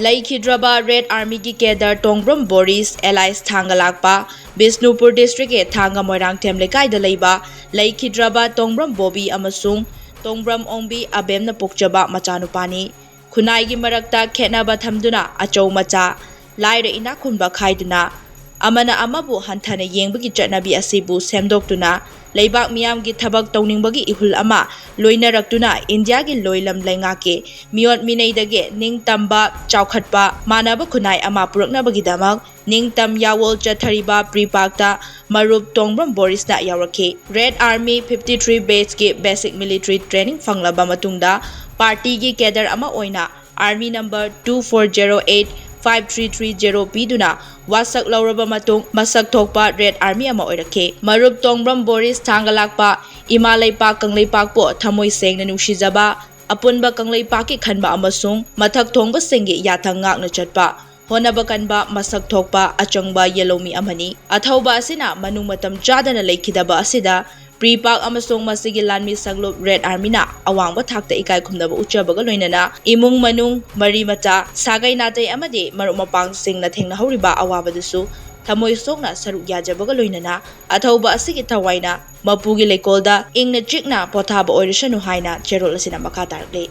Laikhidraba Red Army ki Kedar Tongbram Borish Allies Thangalakpa Bisnupur District e Thanga Moirang Temlekai da Leiba Laikhidraba Tongbram Bobi amasung Tongbram Ongbi Abem na Pukjaba Machanupani Kunai gi Marakta Khetnaba Thamduna Achou Macha Laira Inakunba Khaiduna Amana Amabu Hantana Yengbagi Chatnabi Asibu Semdoktuna Leibak Miyam gi Thabak Tauningbagi Ihul Ama Loinaraktuna India gi Loilam Lengake Miot Minaidage Ning Tamba Chaukhatpa Manaba Kunai Ama Puraknabagi Damak Ning Tam Yawol Chathariba Prepakta Marup Tongbram Borish na Yaurake Red Army 53 Base ki Basic Military Training Fanglaba Matungda Party gi Cadre Ama Oina Army number 24085330 piduna wasak lauraba matung masak thokpa Red Army ama oirake Marup Tongbram Borish Thangalakpa Imalaipa Kangleipak po thamoi sengna nungsijaba apunba Kangleipak ki khanba amasung mathak thongba sengge yathang ngakna chatpa honaba kanba masak thokpa achangba yelomi amani athauba asina manung matam chadana leikhidaba asida Prepak amasung Masagi Lanmee SHANGLUP Red Army na awangba thakta ikai khumnaba uchabaga loinana imung manung mari mata sagai natai amade marup mapang singna thengna horiba awabadasu thamoi sokna saruk yajabaga loinana athauba asigi thawaina mapugi leikolda ingna chikna pothaba oirishanu haina cherol asina makha tarakle